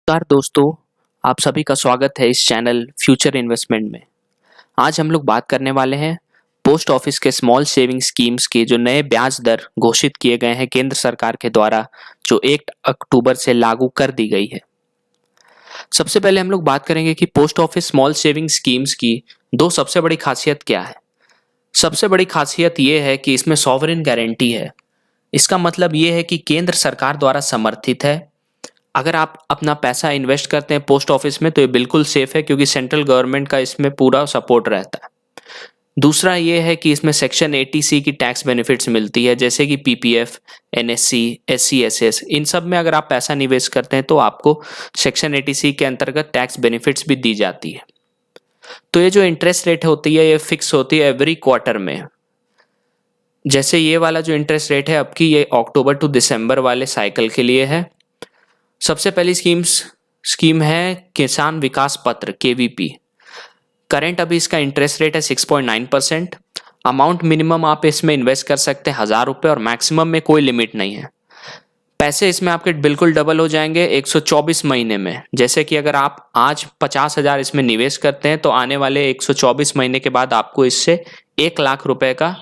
नमस्कार दोस्तों, आप सभी का स्वागत है इस चैनल फ्यूचर इन्वेस्टमेंट में। आज हम लोग बात करने वाले हैं पोस्ट ऑफिस के स्मॉल सेविंग स्कीम्स के जो नए ब्याज दर घोषित किए गए हैं केंद्र सरकार के द्वारा, जो 1 अक्टूबर से लागू कर दी गई है। सबसे पहले हम लोग बात करेंगे कि post office small saving schemes की दो सबसे बड़ी खासियत क्या है। सबसे बड़ी खासियत ये है कि इसमें सॉवरेन गारंटी है। इसका मतलब ये है कि केंद्र सरकार द्वारा समर्थित है। अगर आप अपना पैसा इन्वेस्ट करते हैं पोस्ट ऑफिस में तो ये बिल्कुल सेफ है, क्योंकि सेंट्रल गवर्नमेंट का इसमें पूरा सपोर्ट रहता है। दूसरा ये है कि इसमें सेक्शन 80C की टैक्स बेनिफिट्स मिलती है, जैसे कि पीपीएफ, एनएससी, एससी, इन सब में अगर आप पैसा निवेश करते हैं तो आपको सेक्शन 80C के अंतर्गत टैक्स बेनिफिट्स भी दी जाती है। तो ये जो इंटरेस्ट रेट होती है ये फिक्स होती है एवरी क्वार्टर में। जैसे ये वाला जो इंटरेस्ट रेट है आपकी, ये अक्टूबर टू दिसंबर वाले साइकिल के लिए है। सबसे पहली स्कीम है किसान विकास पत्र केवीपी। करंट अभी इसका इंटरेस्ट रेट है 6.9%। अमाउंट मिनिमम आप इसमें इन्वेस्ट कर सकते हैं 1,000 रुपये, और मैक्सिमम में कोई लिमिट नहीं है। पैसे इसमें आपके बिल्कुल डबल हो जाएंगे 124 महीने में। जैसे कि अगर आप आज 50,000 इसमें निवेश करते हैं तो आने वाले 124 महीने के बाद आपको इससे 1,00,000 रुपए का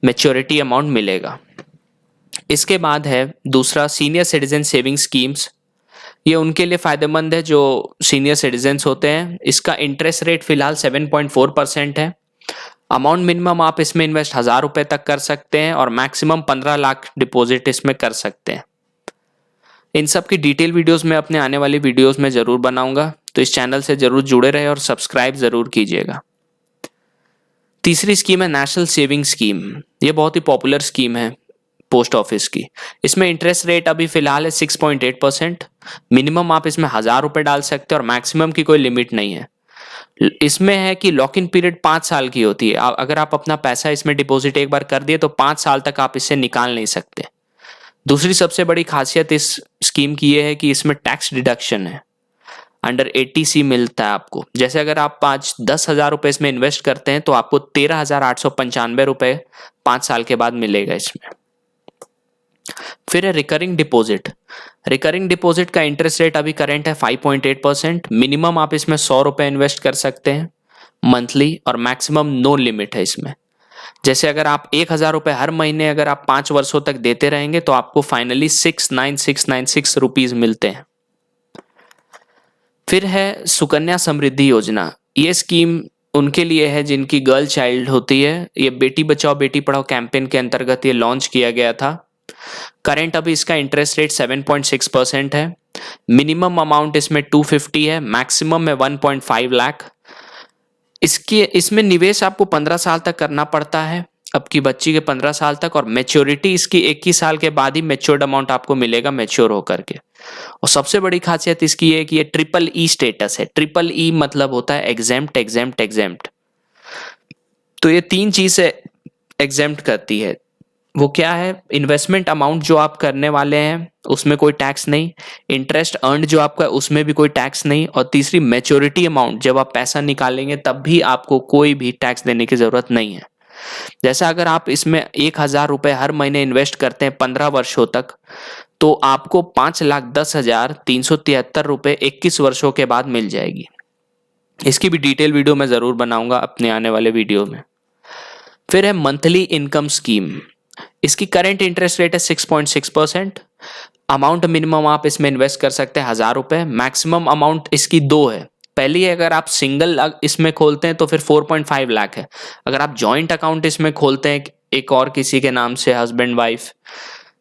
मैच्योरिटी अमाउंट मिलेगा। इसके बाद है दूसरा सीनियर सिटीजन सेविंग स्कीम्स। ये उनके लिए फ़ायदेमंद है जो सीनियर सिटीजन्स होते हैं। इसका इंटरेस्ट रेट फिलहाल 7.4% है। अमाउंट मिनिमम आप इसमें इन्वेस्ट 1,000 रुपये तक कर सकते हैं, और मैक्सिमम 15 लाख डिपॉजिट इसमें कर सकते हैं। इन सब की डिटेल वीडियोस मैं अपने आने वाली वीडियोस में ज़रूर बनाऊंगा, तो इस चैनल से ज़रूर जुड़े रहे और सब्सक्राइब ज़रूर कीजिएगा। तीसरी स्कीम है नेशनल सेविंग स्कीम। ये बहुत ही पॉपुलर स्कीम है पोस्ट ऑफिस की। इसमें इंटरेस्ट रेट अभी फिलहाल है 6.8%। मिनिमम आप इसमें 1,000 रुपये डाल सकते हैं, और मैक्सिमम की कोई लिमिट नहीं है। इसमें है कि लॉक इन पीरियड 5 साल की होती है। अगर आप अपना पैसा इसमें डिपॉजिट एक बार कर दिए तो 5 साल तक आप इससे निकाल नहीं सकते। दूसरी सबसे बड़ी खासियत इस स्कीम की यह है कि इसमें टैक्स डिडक्शन है। अंडर 80C मिलता है आपको। जैसे अगर आप 10,000 रुपये इसमें इन्वेस्ट करते हैं तो आपको 13,895 रुपये 5 साल के बाद मिलेगा इसमें। फिर है रिकरिंग डिपॉजिट। रिकरिंग डिपॉजिट का इंटरेस्ट रेट अभी करंट है 5.8%। मिनिमम आप इसमें 100 रुपये इन्वेस्ट कर सकते हैं मंथली, और मैक्सिमम नो लिमिट है इसमें। जैसे अगर आप 1,000 रुपये हर महीने अगर आप 5 वर्षों तक देते रहेंगे तो आपको फाइनली 69696 रुपीज मिलते हैं। फिर है सुकन्या समृद्धि योजना। ये स्कीम उनके लिए है जिनकी गर्ल चाइल्ड होती है। ये बेटी बचाओ बेटी पढ़ाओ कैंपेन के अंतर्गत ये लॉन्च किया गया था। करंट अभी इसका इंटरेस्ट रेट 7.6% है। मिनिमम अमाउंट इसमें 250 है, मैक्सिमम में 1.5 लाख। इसमें निवेश आपको 15 साल तक करना पड़ता है, आपकी बच्ची के 15 साल तक, और मैच्योरिटी इसकी 21 साल के बाद ही मैच्योर्ड अमाउंट आपको मिलेगा मैच्योर होकर के। और सबसे बड़ी खासियत इसकी है कि ये EEE स्टेटस है। EEE मतलब होता है एग्जेम्प्ट एग्जेम्प्ट एग्जेम्प्ट। तो ये 3 चीज से एग्जेम्प्ट करती है। वो क्या है? इन्वेस्टमेंट अमाउंट जो आप करने वाले हैं उसमें कोई टैक्स नहीं, इंटरेस्ट अर्न जो आपका है उसमें भी कोई टैक्स नहीं, और तीसरी मैच्योरिटी अमाउंट जब आप पैसा निकालेंगे तब भी आपको कोई भी टैक्स देने की जरूरत नहीं है। जैसा अगर आप इसमें 1,000 रुपये हर महीने इन्वेस्ट करते हैं 15 वर्षों तक, तो आपको 5,10,373 रुपये 21 वर्षों के बाद मिल जाएगी। इसकी भी डिटेल वीडियो मैं जरूर बनाऊंगा अपने आने वाले वीडियो में। फिर है मंथली इनकम स्कीम। इसकी करंट इंटरेस्ट रेट है 6.6%। अमाउंट मिनिमम आप इसमें इन्वेस्ट कर सकते हैं 1,000 रुपये। मैक्सिमम अमाउंट इसकी 2 है। पहली अगर आप सिंगल इसमें खोलते हैं तो फिर 4.5 लाख है। अगर आप जॉइंट अकाउंट इसमें खोलते हैं एक और किसी के नाम से, हस्बैंड वाइफ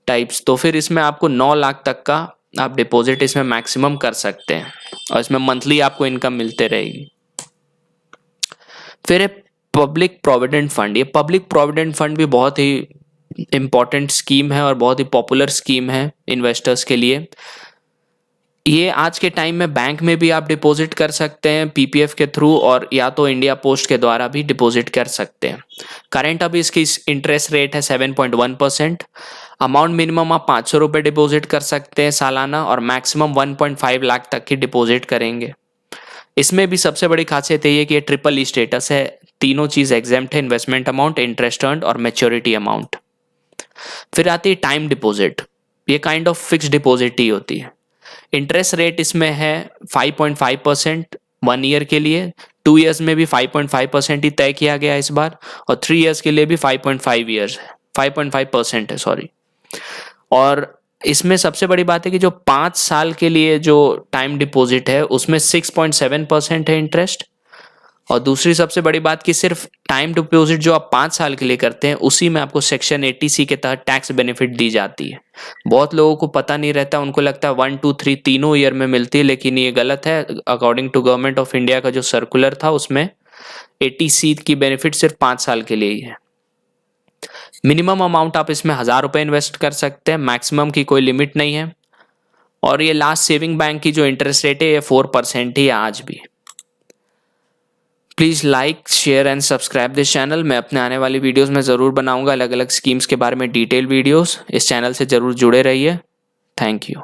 टाइप्स, तो फिर इसमें आपको 9 लाख तक का आप डिपॉजिट इसमें मैक्सिमम कर सकते हैं, और इसमें मंथली आपको इनकम मिलते रहेगी। फिर है पब्लिक प्रोविडेंट फंड। ये पब्लिक प्रोविडेंट फंड भी बहुत ही इंपॉर्टेंट स्कीम है और बहुत ही पॉपुलर स्कीम है इन्वेस्टर्स के लिए। ये आज के टाइम में बैंक में भी आप डिपॉजिट कर सकते हैं पीपीएफ के थ्रू, और या तो इंडिया पोस्ट के द्वारा भी डिपॉजिट कर सकते हैं। करंट अभी इसकी इंटरेस्ट रेट है 7.1%। अमाउंट मिनिमम आप 500 रुपये डिपॉजिट कर सकते हैं सालाना, और मैक्सिमम 1.5 लाख तक की डिपॉजिट करेंगे। इसमें भी सबसे बड़ी खासियत ये है कि ये EEE स्टेटस है। तीनों चीज एग्जेम्प्ट है, इन्वेस्टमेंट अमाउंट, इंटरेस्ट अर्न और मैच्योरिटी अमाउंट। फिर आती है टाइम डिपॉजिट। ये काइंड ऑफ फिक्स डिपॉजिट ही होती है। इंटरेस्ट रेट इसमें है 5.5% 1 ईयर के लिए, 2 ईयर्स में भी 5.5% ही तय किया गया है इस बार, और 3 ईयर्स के लिए भी 5.5% है, सॉरी। और इसमें सबसे बड़ी बात है कि जो 5 साल के लिए जो टाइम डिपॉजिट है उसमें 6.7% है इंटरेस्ट, और दूसरी सबसे बड़ी बात कि सिर्फ टाइम डिपॉजिट जो आप 5 साल के लिए करते हैं उसी में आपको सेक्शन 80C के तहत टैक्स बेनिफिट दी जाती है। बहुत लोगों को पता नहीं रहता, उनको लगता है 1, 2, 3 तीनों ईयर में मिलती है, लेकिन ये गलत है। According to government of India का जो सर्कुलर था उसमें 80C की बेनिफिट सिर्फ 5 साल के लिए ही है। मिनिमम अमाउंट आप इसमें 1,000 रुपये इन्वेस्ट कर सकते हैं, मैक्सिमम की कोई लिमिट नहीं है। और ये लास्ट सेविंग बैंक की जो इंटरेस्ट रेट है ये 4% ही है आज भी। Please like, share and subscribe this channel. मैं अपने आने वाली वीडियोस में ज़रूर बनाऊंगा अलग अलग स्कीम्स के बारे में डिटेल वीडियोस। इस चैनल से ज़रूर जुड़े रहिए। Thank you.